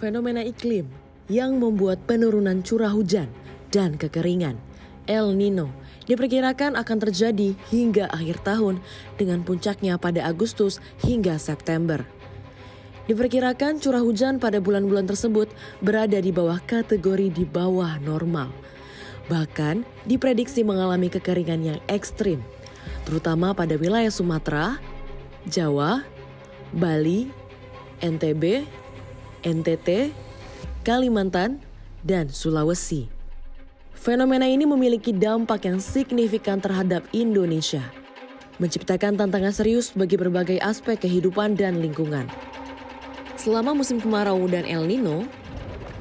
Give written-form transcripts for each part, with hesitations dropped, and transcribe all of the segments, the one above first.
fenomena iklim yang membuat penurunan curah hujan dan kekeringan El Nino diperkirakan akan terjadi hingga akhir tahun dengan puncaknya pada Agustus hingga September. Diperkirakan curah hujan pada bulan-bulan tersebut berada di bawah kategori di bawah normal. Bahkan diprediksi mengalami kekeringan yang ekstrim, terutama pada wilayah Sumatera, Jawa, Bali, NTB, NTT, Kalimantan, dan Sulawesi. Fenomena ini memiliki dampak yang signifikan terhadap Indonesia, menciptakan tantangan serius bagi berbagai aspek kehidupan dan lingkungan. Selama musim kemarau dan El Nino,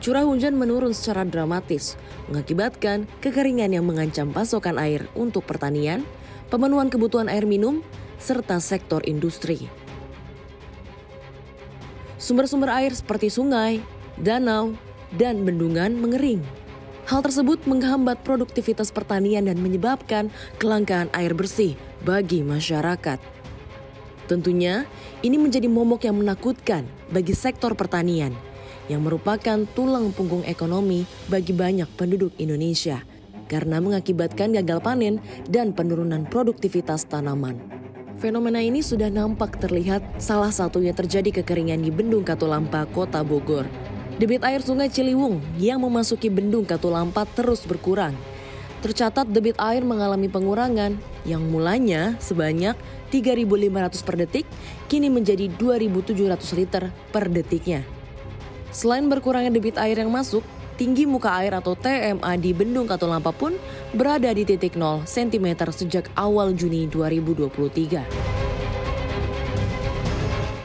curah hujan menurun secara dramatis, mengakibatkan kekeringan yang mengancam pasokan air untuk pertanian, pemenuhan kebutuhan air minum, serta sektor industri. Sumber-sumber air seperti sungai, danau, dan bendungan mengering. Hal tersebut menghambat produktivitas pertanian dan menyebabkan kelangkaan air bersih bagi masyarakat. Tentunya, ini menjadi momok yang menakutkan bagi sektor pertanian, yang merupakan tulang punggung ekonomi bagi banyak penduduk Indonesia, karena mengakibatkan gagal panen dan penurunan produktivitas tanaman. Fenomena ini sudah nampak terlihat, salah satunya terjadi kekeringan di Bendung Katulampa, Kota Bogor. Debit air Sungai Ciliwung yang memasuki Bendung Katulampa terus berkurang. Tercatat debit air mengalami pengurangan yang mulanya sebanyak 3.500 per detik, kini menjadi 2.700 liter per detiknya. Selain berkurangnya debit air yang masuk, tinggi muka air atau TMA di Bendung Katulampa pun berada di titik 0 cm sejak awal Juni 2023.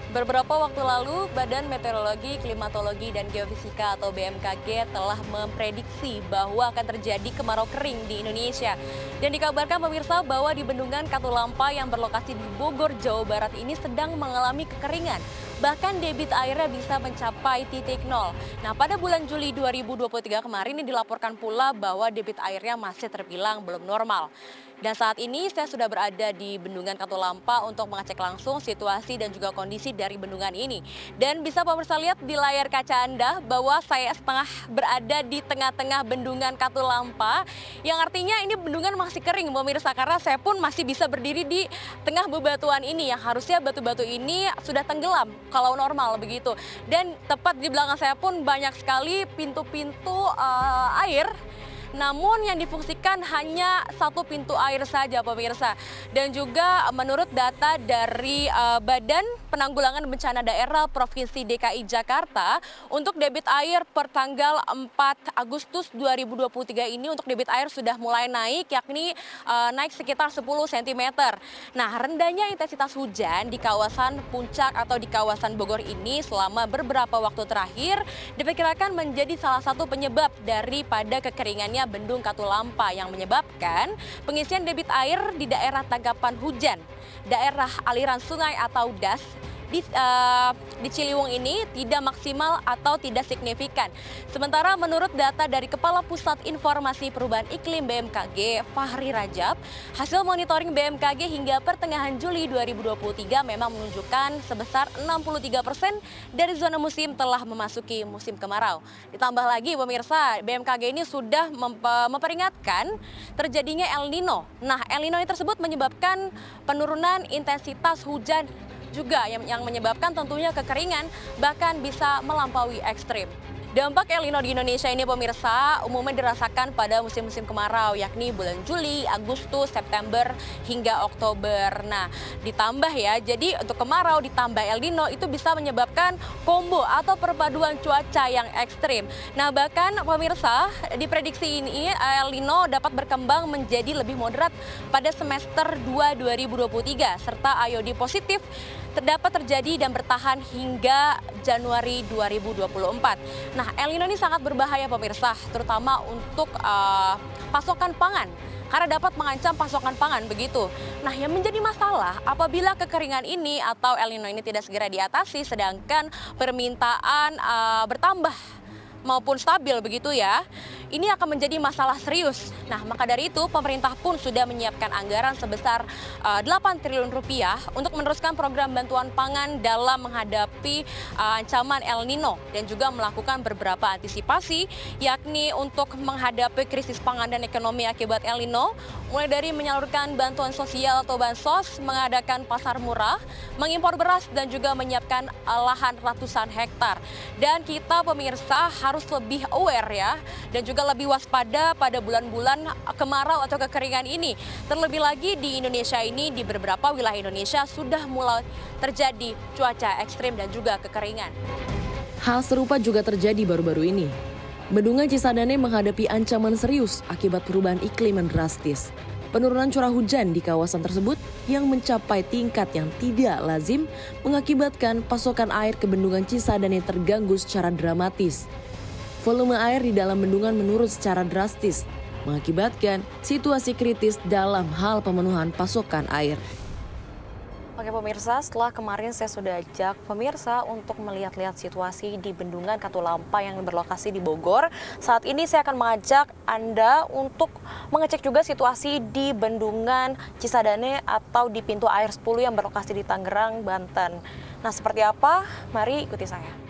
Beberapa waktu lalu, Badan Meteorologi, Klimatologi, dan Geofisika atau BMKG telah memprediksi bahwa akan terjadi kemarau kering di Indonesia. Dan dikabarkan pemirsa bahwa di Bendungan Katulampa yang berlokasi di Bogor, Jawa Barat ini sedang mengalami kekeringan. Bahkan debit airnya bisa mencapai titik 0. Nah, pada bulan Juli 2023 kemarin ini dilaporkan pula bahwa debit airnya masih terbilang belum normal. Dan saat ini saya sudah berada di Bendungan Katulampa untuk mengecek langsung situasi dan juga kondisi dari bendungan ini. Dan bisa pemirsa lihat di layar kaca Anda bahwa saya setengah berada di tengah-tengah Bendungan Katulampa, yang artinya ini bendungan masih kering pemirsa, karena saya pun masih bisa berdiri di tengah bebatuan ini yang harusnya batu-batu ini sudah tenggelam kalau normal begitu. Dan tepat di belakang saya pun banyak sekali pintu-pintu air. Namun yang difungsikan hanya satu pintu air saja pemirsa. Dan juga menurut data dari Badan Penanggulangan Bencana Daerah Provinsi DKI Jakarta, untuk debit air per tanggal 4 Agustus 2023 ini untuk debit air sudah mulai naik, yakni naik sekitar 10 cm. Nah, rendahnya intensitas hujan di kawasan puncak atau di kawasan Bogor ini selama beberapa waktu terakhir diperkirakan menjadi salah satu penyebab daripada kekeringannya Bendung Katulampa, yang menyebabkan pengisian debit air di daerah tangkapan hujan, daerah aliran sungai atau DAS di Ciliwung ini tidak maksimal atau tidak signifikan. Sementara menurut data dari Kepala Pusat Informasi Perubahan Iklim BMKG, Fahri Rajab, hasil monitoring BMKG hingga pertengahan Juli 2023 memang menunjukkan sebesar 63% dari zona musim telah memasuki musim kemarau. Ditambah lagi pemirsa, BMKG ini sudah memperingatkan terjadinya El Nino. Nah, El Nino ini tersebut menyebabkan penurunan intensitas hujan juga yang menyebabkan tentunya kekeringan, bahkan bisa melampaui ekstrim. Dampak El Nino di Indonesia ini pemirsa umumnya dirasakan pada musim-musim kemarau, yakni bulan Juli, Agustus, September, hingga Oktober. Nah, ditambah ya, jadi untuk kemarau ditambah El Nino itu bisa menyebabkan combo atau perpaduan cuaca yang ekstrim. Nah, bahkan pemirsa diprediksi ini El Nino dapat berkembang menjadi lebih moderat pada semester 2 2023, serta IOD positif terdapat terjadi dan bertahan hingga Januari 2024. Nah, El Nino ini sangat berbahaya pemirsa, terutama untuk pasokan pangan, karena dapat mengancam pasokan pangan begitu. Nah, yang menjadi masalah apabila kekeringan ini atau El Nino ini tidak segera diatasi, sedangkan permintaan bertambah maupun stabil begitu ya, ini akan menjadi masalah serius. Nah, maka dari itu pemerintah pun sudah menyiapkan anggaran sebesar 8 triliun rupiah untuk meneruskan program bantuan pangan dalam menghadapi ancaman El Nino dan juga melakukan beberapa antisipasi, yakni untuk menghadapi krisis pangan dan ekonomi akibat El Nino, mulai dari menyalurkan bantuan sosial atau bansos, mengadakan pasar murah, mengimpor beras dan juga menyiapkan lahan ratusan hektar. Dan kita pemirsa harus lebih aware ya dan juga lebih waspada pada bulan-bulan kemarau atau kekeringan ini. Terlebih lagi di Indonesia ini, di beberapa wilayah Indonesia sudah mulai terjadi cuaca ekstrim dan juga kekeringan. Hal serupa juga terjadi baru-baru ini. Bendungan Cisadane menghadapi ancaman serius akibat perubahan iklim yang drastis. Penurunan curah hujan di kawasan tersebut yang mencapai tingkat yang tidak lazim mengakibatkan pasokan air ke bendungan Cisadane terganggu secara dramatis. Volume air di dalam bendungan menurun secara drastis, mengakibatkan situasi kritis dalam hal pemenuhan pasokan air. Oke pemirsa, setelah kemarin saya sudah ajak pemirsa untuk melihat-lihat situasi di Bendungan Katulampa yang berlokasi di Bogor. Saat ini saya akan mengajak Anda untuk mengecek juga situasi di Bendungan Cisadane atau di pintu air 10 yang berlokasi di Tangerang, Banten. Nah, seperti apa? Mari ikuti saya.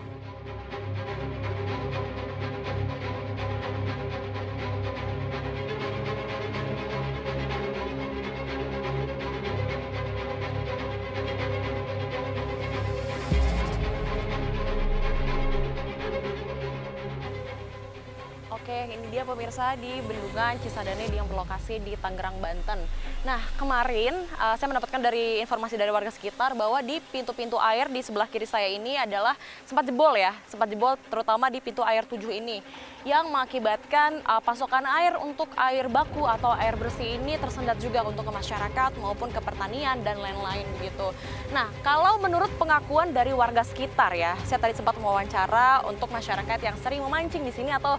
Oke, ini dia pemirsa di Bendungan Cisadane yang berlokasi di Tangerang, Banten. Nah, kemarin saya mendapatkan dari informasi dari warga sekitar bahwa di pintu-pintu air di sebelah kiri saya ini adalah sempat jebol ya, sempat jebol terutama di pintu air 7 ini yang mengakibatkan pasokan air untuk air baku atau air bersih ini tersendat juga untuk ke masyarakat maupun ke pertanian dan lain-lain begitu. Nah, kalau menurut pengakuan dari warga sekitar ya, saya tadi sempat mewawancara untuk masyarakat yang sering memancing di sini atau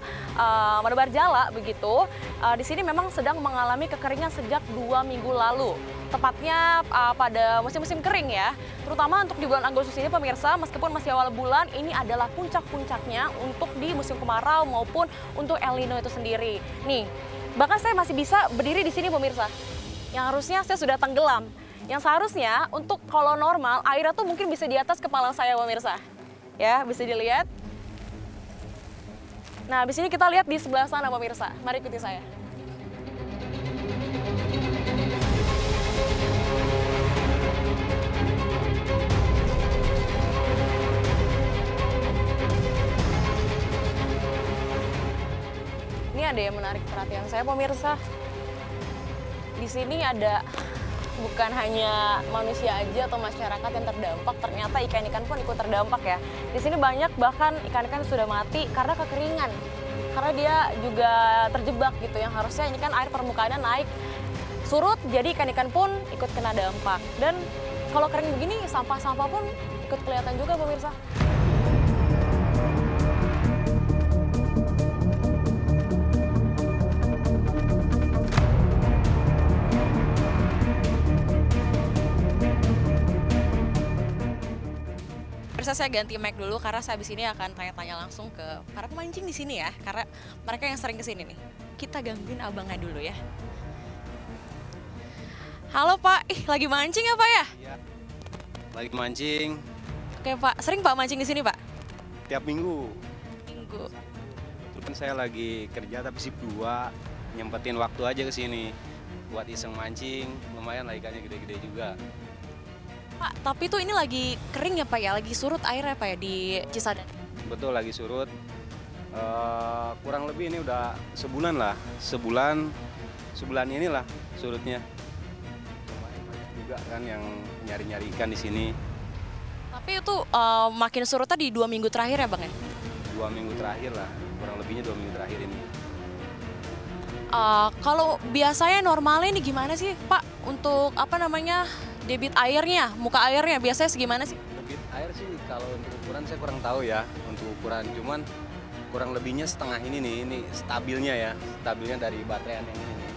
menebar jala begitu. Di sini memang sedang mengalami kekeringan sejak 2 minggu lalu. Tepatnya pada musim-musim kering ya. Terutama untuk di bulan Agustus ini pemirsa, meskipun masih awal bulan, ini adalah puncak-puncaknya untuk di musim kemarau maupun untuk El Nino itu sendiri. Nih, bahkan saya masih bisa berdiri di sini pemirsa. Yang harusnya saya sudah tenggelam. Yang seharusnya untuk kalau normal, airnya tuh mungkin bisa di atas kepala saya pemirsa. Ya, bisa dilihat. Nah, di sini kita lihat di sebelah sana pemirsa. Mari ikuti saya. Ini ada yang menarik perhatian saya pemirsa. Di sini ada bukan hanya manusia aja atau masyarakat yang terdampak, ternyata ikan-ikan pun ikut terdampak ya. Di sini banyak bahkan ikan-ikan sudah mati karena kekeringan. Karena dia juga terjebak gitu, yang harusnya ini kan air permukaannya naik surut, jadi ikan-ikan pun ikut kena dampak. Dan kalau kering begini, sampah-sampah pun ikut kelihatan juga pemirsa. Saya ganti mic dulu karena saya habis ini akan tanya-tanya langsung ke para pemancing di sini ya, karena mereka yang sering kesini nih. Kita gangguin abangnya dulu ya. Halo Pak, lagi mancing ya Pak ya? Iya, lagi mancing. Oke Pak, sering Pak mancing di sini Pak? Tiap minggu. Minggu. Kan saya lagi kerja tapi shift 2, nyempetin waktu aja ke sini buat iseng mancing, lumayan lah ikannya gede-gede juga. Pak, tapi tuh ini lagi kering ya Pak ya, lagi surut airnya Pak ya di Cisadane? Betul, lagi surut. Kurang lebih ini udah sebulan lah, sebulan inilah surutnya. Lumayan banyak juga kan yang nyari-nyari ikan di sini. Tapi itu makin surutnya di 2 minggu terakhir ya Bang ya? 2 minggu terakhir lah, kurang lebihnya 2 minggu terakhir ini. Kalau biasanya normalnya ini gimana sih Pak untuk apa namanya debit airnya, muka airnya biasanya segimana sih? Debit air sih kalau untuk ukuran saya kurang tahu ya, untuk ukuran cuman kurang lebihnya setengah ini nih, ini stabilnya ya, stabilnya dari baterai yang ini nih,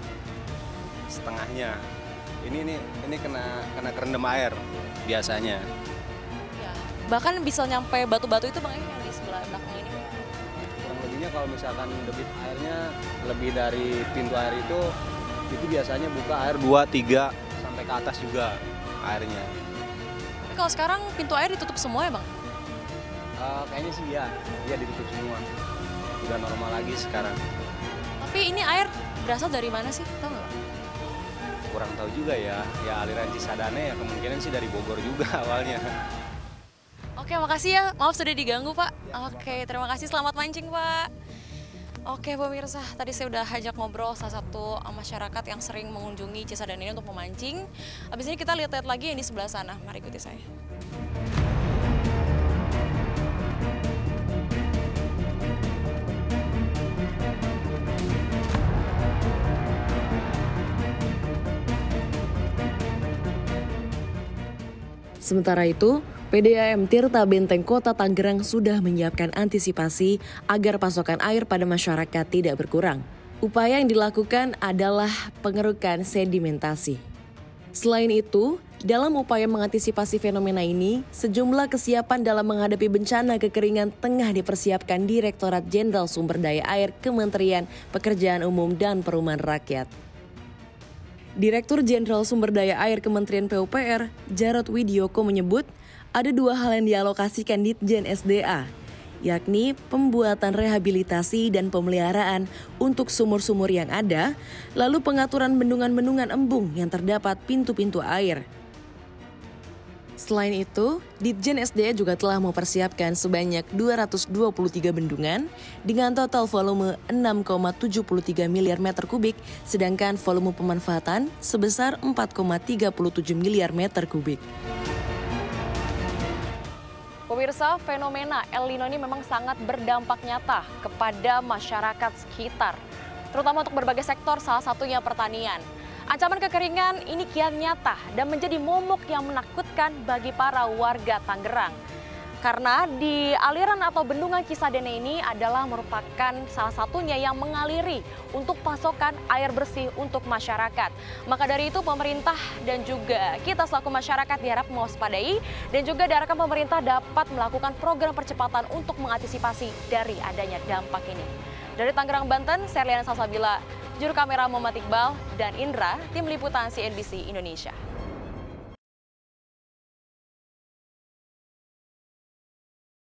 setengahnya. Ini kena kerendam air biasanya. Ya, bahkan bisa nyampe batu-batu itu Bang yang di sebelah belakang ini. Kurang lebih kalau misalkan debit airnya lebih dari pintu air itu biasanya buka air 2, 3 sampai ke atas juga airnya. Tapi kalau sekarang pintu air ditutup semua ya Bang? Kayaknya sih iya ditutup semua. Udah normal lagi sekarang. Tapi ini air berasal dari mana sih? Tahu nggak? Kurang tahu juga ya aliran Cisadane ya kemungkinan sih dari Bogor juga awalnya. Oke, makasih ya. Maaf sudah diganggu, Pak. Oke, terima kasih. Selamat mancing, Pak. Oke, pemirsa. Tadi saya udah ajak ngobrol salah satu masyarakat yang sering mengunjungi Cisadane ini untuk memancing. Habis ini kita lihat-lihat lagi yang di sebelah sana. Mari ikuti saya. Sementara itu, PDAM Tirta Benteng Kota Tangerang sudah menyiapkan antisipasi agar pasokan air pada masyarakat tidak berkurang. Upaya yang dilakukan adalah pengerukan sedimentasi. Selain itu, dalam upaya mengantisipasi fenomena ini, sejumlah kesiapan dalam menghadapi bencana kekeringan tengah dipersiapkan Direktorat Jenderal Sumber Daya Air Kementerian Pekerjaan Umum dan Perumahan Rakyat. Direktur Jenderal Sumber Daya Air Kementerian PUPR, Jarod Widyoko menyebut ada 2 hal yang dialokasikan Ditjen SDA, yakni pembuatan rehabilitasi dan pemeliharaan untuk sumur-sumur yang ada, lalu pengaturan bendungan-bendungan embung yang terdapat pintu-pintu air. Selain itu, Ditjen SDA juga telah mempersiapkan sebanyak 223 bendungan dengan total volume 6,73 miliar meter kubik, sedangkan volume pemanfaatan sebesar 4,37 miliar meter kubik. Pemirsa, fenomena El Nino ini memang sangat berdampak nyata kepada masyarakat sekitar, terutama untuk berbagai sektor, salah satunya pertanian. Ancaman kekeringan ini kian nyata dan menjadi momok yang menakutkan bagi para warga Tangerang. Karena di aliran atau bendungan Cisadane ini adalah merupakan salah satunya yang mengaliri untuk pasokan air bersih untuk masyarakat. Maka dari itu pemerintah dan juga kita selaku masyarakat diharap mewaspadai dan juga diharapkan pemerintah dapat melakukan program percepatan untuk mengantisipasi dari adanya dampak ini. Dari Tangerang, Banten, saya Liana Salsabila, juru kamera Muhammad Iqbal dan Indra, tim liputan CNBC Indonesia.